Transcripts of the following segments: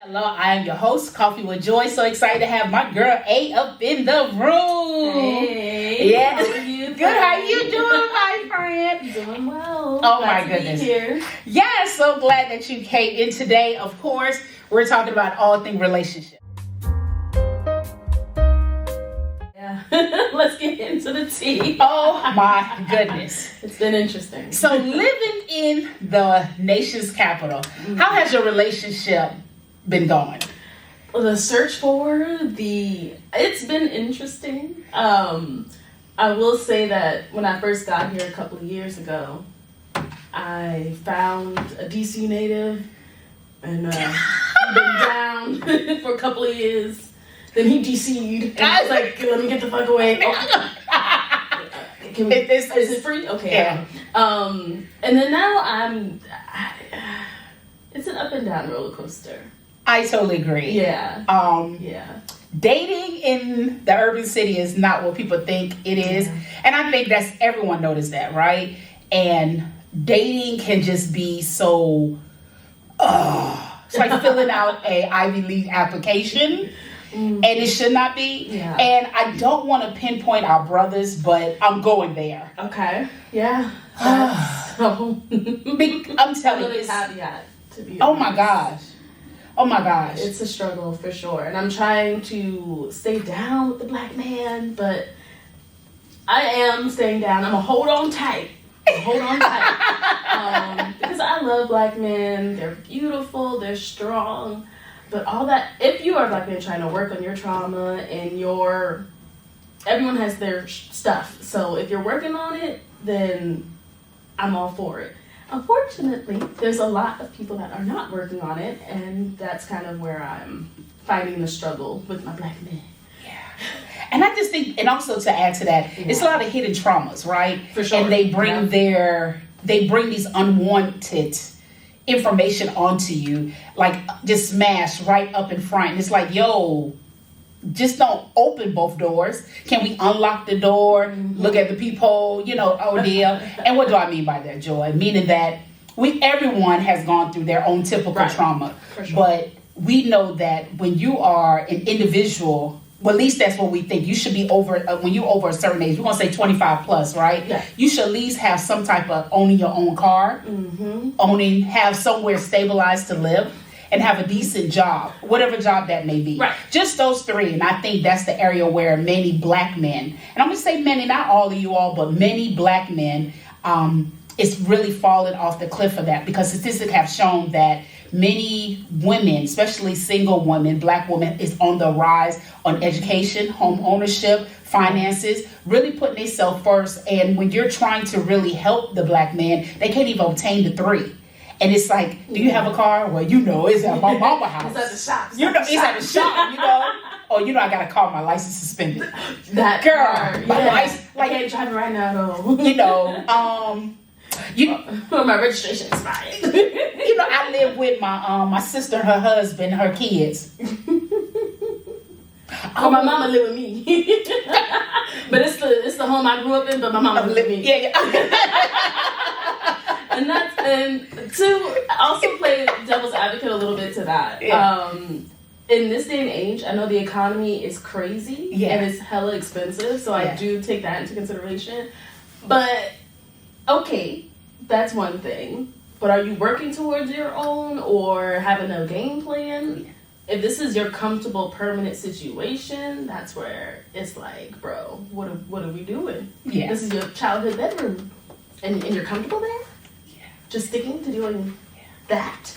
Hello, I am your host, Coffee with Joy. So excited to have my girl A up in the room. Hey, yeah. How are you? Good. How you doing, my friend? Doing well. Oh Glad my goodness. To be here. Yeah, so glad that you came in today. Of course, we're talking about all things relationship. Yeah. Let's get into the tea. Oh my goodness. It's been interesting. So living in the nation's capital, how has your relationship been going? The search for it's been interesting. I will say that when I first got here a couple of years ago, I found a DC native and been down for a couple of years. Then he DC'd and I was like, let me get the fuck away. Can we, is it free? Okay. Yeah. And then now it's an up and down roller coaster. I totally agree. Yeah. Yeah. Dating in the urban city is not what people think it is. Yeah. And I think that's everyone noticed that, right? And dating can just be so it's like filling out a Ivy League application. And it should not be. Yeah. And I don't want to pinpoint our brothers, but I'm going there. Okay. Yeah. I'm telling you. Caveat, to be honest. Oh my gosh. It's a struggle for sure. And I'm trying to stay down with the black man, but I am staying down. I'm going to hold on tight. Because I love black men. They're beautiful. They're strong. But all that, if you are a black man trying to work on your trauma and everyone has their stuff. So if you're working on it, then I'm all for it. Unfortunately, there's a lot of people that are not working on it, and that's kind of where I'm finding the struggle with my black men. Yeah. And I just think, and also to add to that, it's a lot of hidden traumas, right? For sure. And they bring these unwanted information onto you, like just smash right up in front. And it's like, yo, just don't open both doors. Can we unlock the door, look at the peephole, ordeal? And what do I mean by that, Joy? Meaning that everyone has gone through their own typical trauma. For sure. But we know that when you are an individual, well, at least that's what we think. You should be over, when you're over a certain age, we're going to say 25 plus, right? Yeah. You should at least have some type of owning your own car, have somewhere stabilized to live, and have a decent job, whatever job that may be. Right. Just those three. And I think that's the area where many black men, and I'm going to say many, not all of you all, but many black men, it's really fallen off the cliff of that, because statistics have shown that many women, especially single women, black women, is on the rise on education, home ownership, finances, really putting themselves first. And when you're trying to really help the black man, they can't even obtain the three. And it's like, do you have a car? Well, it's at my mama's house. It's at the shop. It's at the shop, Or, I got to call my license suspended. That girl, my license, I can't drive it right now, though. My registration expired. I live with my sister, her husband, her kids. My mama live with me. But it's the home I grew up in, but my mama live with me. Yeah. and to also play devil's advocate a little bit to that. Yeah. In this day and age, I know the economy is crazy and it's hella expensive, so I do take that into consideration. But okay, that's one thing. But are you working towards your own or having a game plan? If this is your comfortable, permanent situation, that's where it's like, bro, what are we doing? Yeah. This is your childhood bedroom. And you're comfortable there? Yeah. Just sticking to doing that?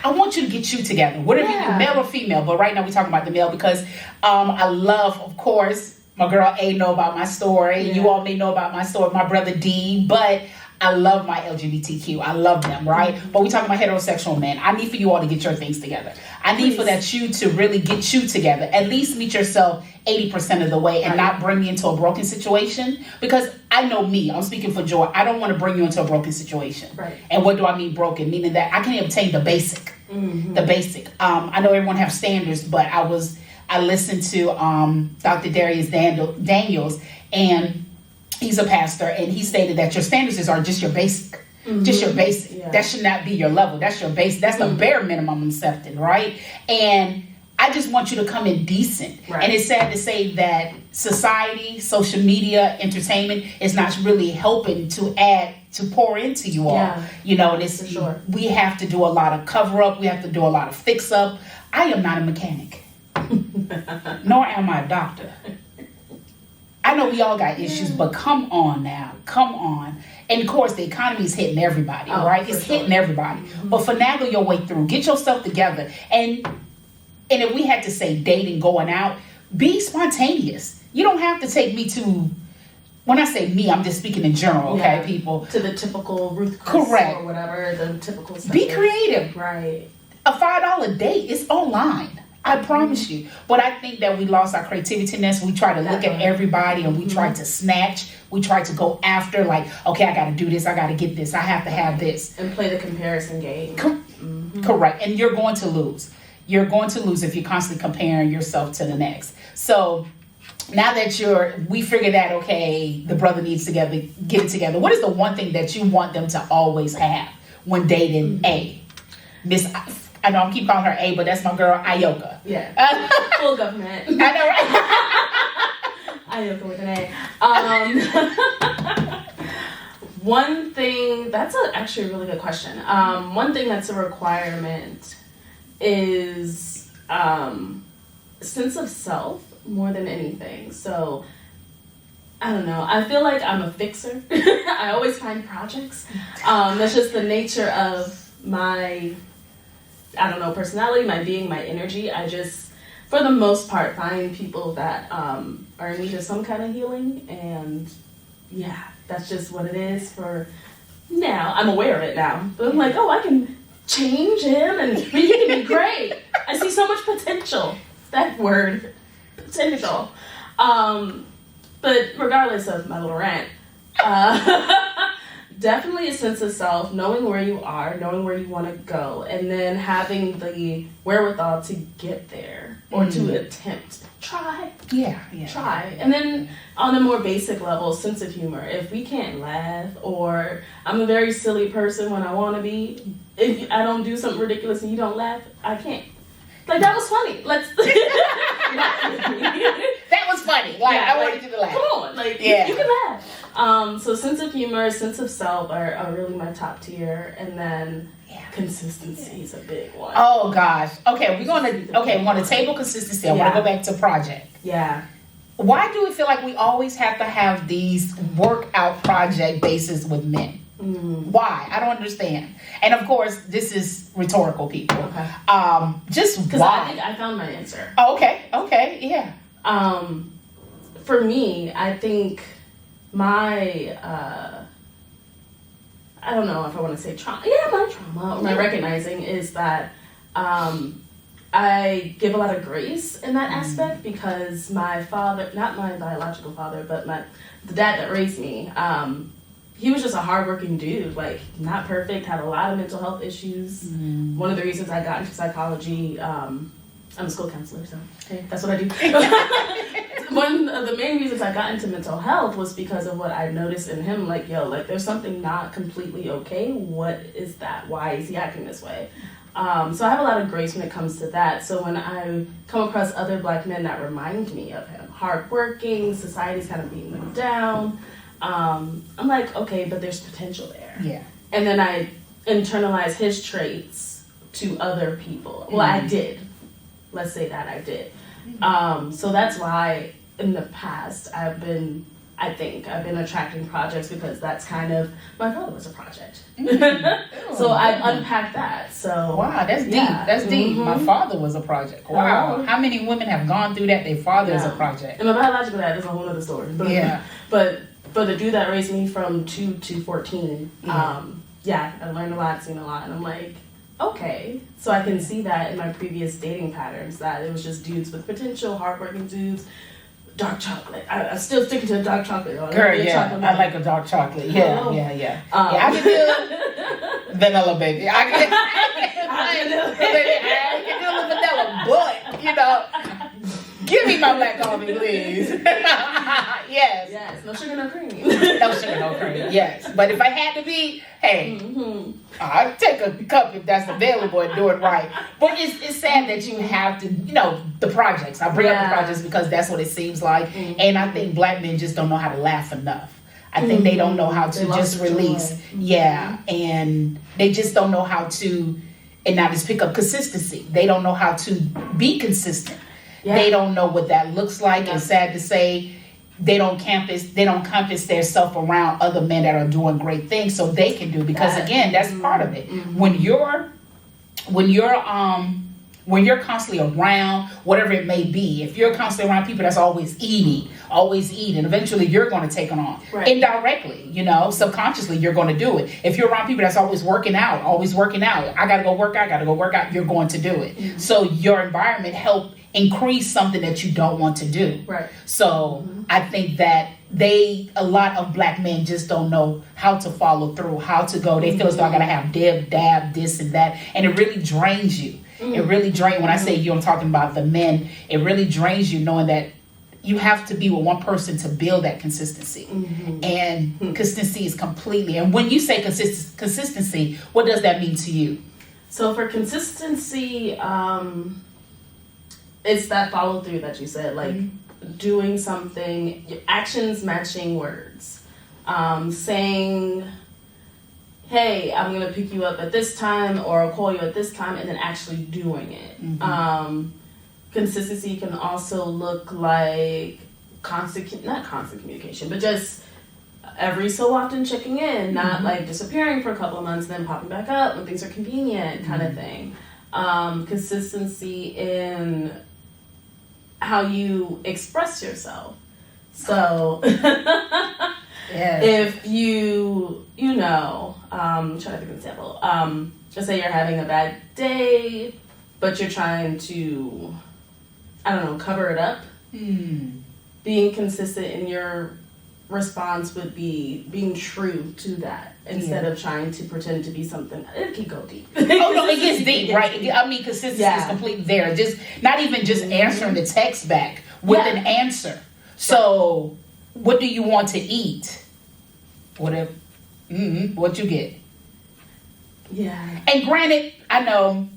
I want you to get you together. Whatever you do, male or female. But right now we're talking about the male because I love, of course, my girl A know about my story. Yeah. You all may know about my story, my brother D. But I love my LGBTQ. I love them, right? Mm-hmm. But we're talking about heterosexual men. I need for you all to get your things together. I need for that you to really get you together. At least meet yourself 80% of the way and not bring me into a broken situation. Because I know me, I'm speaking for Joy. I don't want to bring you into a broken situation. Right. And what do I mean broken? Meaning that I can't obtain the basic. Mm-hmm. The basic. I know everyone have standards, but I listened to Dr. Darius Daniels, and he's a pastor, and he stated that your standards are just your basic. Just your basic. Yeah. That should not be your level. That's your base. That's the bare minimum accepted, right? And I just want you to come in decent. Right. And it's sad to say that society, social media, entertainment is not really helping to pour into you all. Yeah. You know, and it's For sure. we have to do a lot of cover up. We have to do a lot of fix up. I am not a mechanic, nor am I a doctor. I know we all got issues, but come on now, come on. And of course, the economy is hitting everybody, right? It's sure. hitting everybody. But finagle your way through. Get yourself together. And if we had to say dating, going out, be spontaneous. You don't have to take me to. When I say me, I'm just speaking in general, okay, Yeah. people. To the typical Ruth Chris Correct. or whatever, the typical stuff. Be creative. Right. A $5 date is online. I promise you. But I think that we lost our creativity-ness. We try to look at everybody and we try to snatch. We try to go after, like, okay, I got to do this. I got to get this. I have to have this. And play the comparison game. Correct. And you're going to lose. You're going to lose if you're constantly comparing yourself to the next. So now that we figured that, okay, the brother needs to get it together. What is the one thing that you want them to always have when dating A? Miss, I know I keep calling her A, but that's my girl, Ayoka. Yeah. Full government. I know, right? Ayoka with an A. One thing, that's actually a really good question. One thing that's a requirement is sense of self more than anything. So, I don't know. I feel like I'm a fixer. I always find projects. That's just the nature of my, I don't know, personality, my being, my energy. I just, for the most part, find people that are in need of some kind of healing. And yeah, that's just what it is for now. I'm aware of it now. But I'm like, oh, I can change him and he can be great. I see so much potential. That word, potential. But regardless of my little rant, definitely a sense of self, knowing where you are, knowing where you want to go, and then having the wherewithal to get there or to attempt. Try. Yeah. Try. And then on a more basic level, sense of humor. If we can't laugh, or I'm a very silly person when I want to be, if I don't do something ridiculous and you don't laugh, I can't. Like, that was funny. Let's. That was funny. Like, Yeah, I wanted you to laugh. Come on, like, Yeah. you can laugh. So sense of humor, sense of self are really my top tier, and then consistency is a big one. Oh gosh. Okay, we want to table consistency. I want to Yeah. go back to project. Yeah. Why do we feel like we always have to have these workout project bases with men? Why? I don't understand. And of course, this is rhetorical, people. Okay. Just Because why? I think I found my answer. Oh, okay, yeah. For me, I think my I don't know if I want to say trauma. Yeah, my trauma, my recognizing is that I give a lot of grace in that aspect because my father, not my biological father, but the dad that raised me, he was just a hardworking dude, like not perfect, had a lot of mental health issues. One of the reasons I got into psychology, I'm a school counselor, so okay, that's what I do. One of the main reasons I got into mental health was because of what I noticed in him. Like, there's something not completely okay. What is that? Why is he acting this way? So I have a lot of grace when it comes to that. So when I come across other Black men that remind me of him, hardworking, society's kind of beating them down, I'm like, okay, but there's potential there. Yeah. And then I internalize his traits to other people. Well, I did. Let's say that I did. So that's why in the past I've been attracting projects because that's kind of, my father was a project. So I unpacked that. So Wow, that's deep. yeah. That's deep. My father was a project. Wow. Uh-huh. How many women have gone through that? Their father is a project. And my biological dad is a whole other story. But, Yeah. But the dude that raised me from 2 to 14, I learned a lot, seen a lot, and I'm like, okay. So I can see that in my previous dating patterns, that it was just dudes with potential, hardworking dudes, dark chocolate. I'm still sticking to the dark chocolate. Girl, yeah, I like a dark chocolate. Yeah. I can do vanilla, baby. I can do the vanilla, but give me my black coffee, please. Yes. Yes, no sugar, no cream. No sugar, no cream. Yes. But if I had to be, hey, I'd take a cup if that's available and do it right. But it's sad that you have to, the projects. I bring up the projects because that's what it seems like. And I think black men just don't know how to laugh enough. I think they don't know how to just release. Yeah. And they just don't know how to, and now just pick up consistency. They don't know how to be consistent. Yeah. They don't know what that looks like. Yeah. It's sad to say they don't compass themselves around other men that are doing great things so they can do, because again, that's part of it. When you're constantly around whatever it may be, if you're constantly around people that's always eating, eventually you're going to take it on. Right. Indirectly, subconsciously you're going to do it. If you're around people that's always working out, I got to go work out, you're going to do it. So your environment help increase something that you don't want to do. Right. So I think that a lot of black men just don't know how to follow through, how to go. They feel as though I got to have dab, this and that. And it really drains you. It really drains. When I say you, I'm talking about the men. It really drains you knowing that you have to be with one person to build that consistency. And consistency is completely. And when you say consistency, what does that mean to you? So for consistency, it's that follow through that you said, like doing something, actions matching words, saying, hey, I'm going to pick you up at this time, or I'll call you at this time, and then actually doing it. Consistency can also look like not constant communication, but just every so often checking in, not like disappearing for a couple of months, then popping back up when things are convenient, kind of thing. Consistency in how you express yourself. So if you trying to think of an example. Just say you're having a bad day, but you're trying to, cover it up. Being consistent in your response would be being true to that instead of trying to pretend to be something. It can go deep. Oh no, it gets deep, right? I mean, consistency is completely there. Just not even just answering the text back with an answer. So, what do you want to eat? Whatever. What you get? Yeah. And granted, I know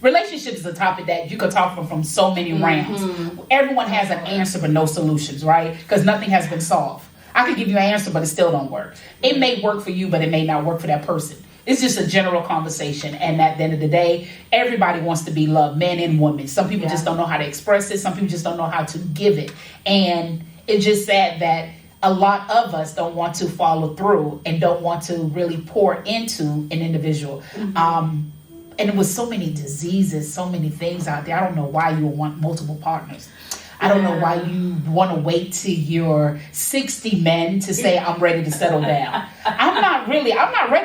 relationships is a topic that you could talk from so many rounds. Everyone has an answer but no solutions, right? Because nothing has been solved. I could give you an answer, but it still don't work. It may work for you, but it may not work for that person. It's just a general conversation. And at the end of the day, everybody wants to be loved, men and women. Some people just don't know how to express it. Some people just don't know how to give it. And it's just sad that a lot of us don't want to follow through and don't want to really pour into an individual. And with so many diseases, so many things out there, I don't know why you would want multiple partners. I don't know why you want to wait till you're 60 men to say, I'm ready to settle down. I'm not ready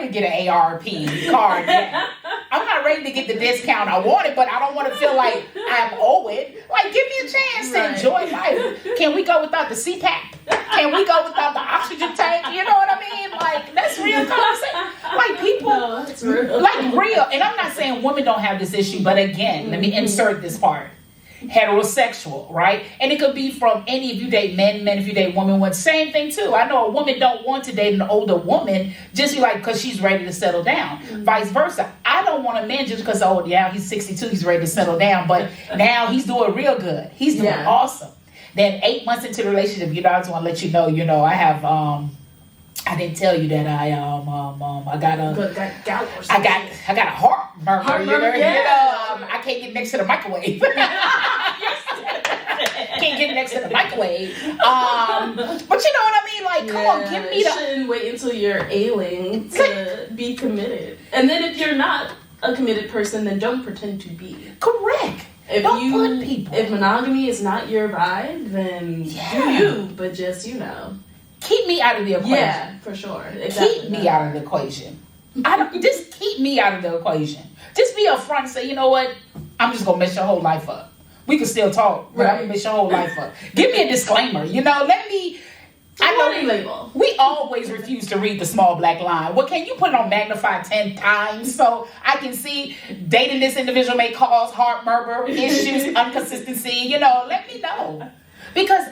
to get an AARP card yet. I'm not ready to get the discount I wanted, but I don't want to feel like I owe it. Like, give me a chance to enjoy life. Can we go without the CPAP? Can we go without the oxygen tank? You know what I mean? Like, that's real conversation. Like, people, it's real. Like, real. And I'm not saying women don't have this issue, but again, let me insert this part. Heterosexual, right? And it could be from any, if you date men if you date women, same thing too. I know a woman don't want to date an older woman just because she's ready to settle down. Vice versa. I don't want a man just because, he's 62, he's ready to settle down, but now he's doing real good. He's doing awesome. Then 8 months into the relationship, I just want to let you know, I have, I didn't tell you that I got a heart murmur. I can't get next to the microwave. Can't get next to the microwave. But you know what I mean? Like, come on, give me the. Shouldn't wait until you're ailing to be committed. And then if you're not a committed person, then don't pretend to be. Correct. Don't put people. If monogamy is not your vibe, then do you. But just keep me out of the equation. Yeah, for sure. Exactly. Keep me out of the equation. Just keep me out of the equation. Just be upfront and say, you know what? I'm just gonna mess your whole life up. We can still talk, but I'm gonna mess your whole life up. Give me a disclaimer. Let me. Label. We always refuse to read the small black line. Well, can you put it on magnify 10 times so I can see dating this individual may cause heart murmur, issues, inconsistency? Let me know. Because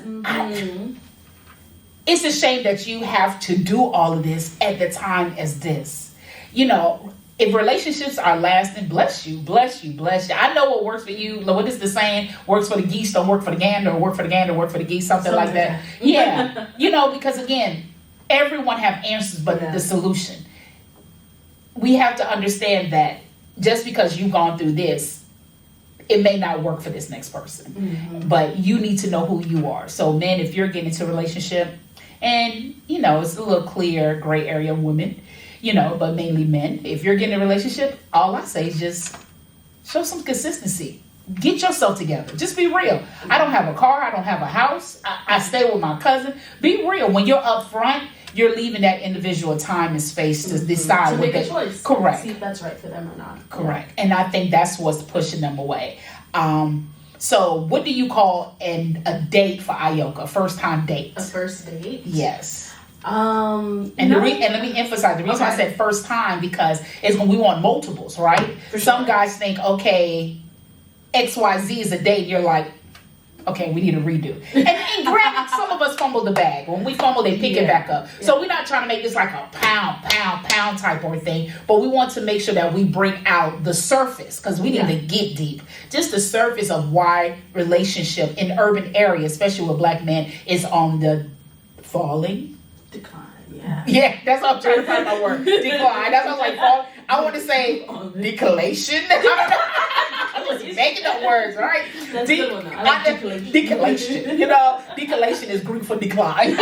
it's a shame that you have to do all of this at the time as this. You know, if relationships are lasting, bless you, bless you, bless you. I know what works for you. What is the saying? Works for the geese, don't work for the gander, or work for the gander, work for the geese, something like that. Yeah. You know, because again, everyone have answers, but the solution. We have to understand that just because you've gone through this, it may not work for this next person. But you need to know who you are. So men, if you're getting into a relationship, and you know, it's a little clear gray area of women, you know, but mainly men. If you're getting a relationship, all I say is just show some consistency. Get yourself together. Just be real. I don't have a car. I don't have a house. I stay with my cousin. Be real. When you're up front, you're leaving that individual time and space to decide to make a choice. Correct. See if that's right for them or not. Correct. And I think that's what's pushing them away. So what do you call a date for Ayoka? A first time date? A first date? Yes. And let me emphasize the reason I said first time because it's when we want multiples, right? Some guys think, okay, XYZ is a date. You're like, okay, we need a redo. And granted, some of us fumble the bag. When we fumble, they pick it back up. Yeah. So we're not trying to make this like a pound type of thing, but we want to make sure that we bring out the surface because we need to get deep. Just the surface of why relationship in urban areas, especially with black men, is on the falling. Decline, yeah. Yeah, that's what I'm trying to find my word. Decline. That's what I'm like. I want to say decolation. I was making up words, right? That's the one. I like decolation. Decolation. You know, decolation is Greek for decline.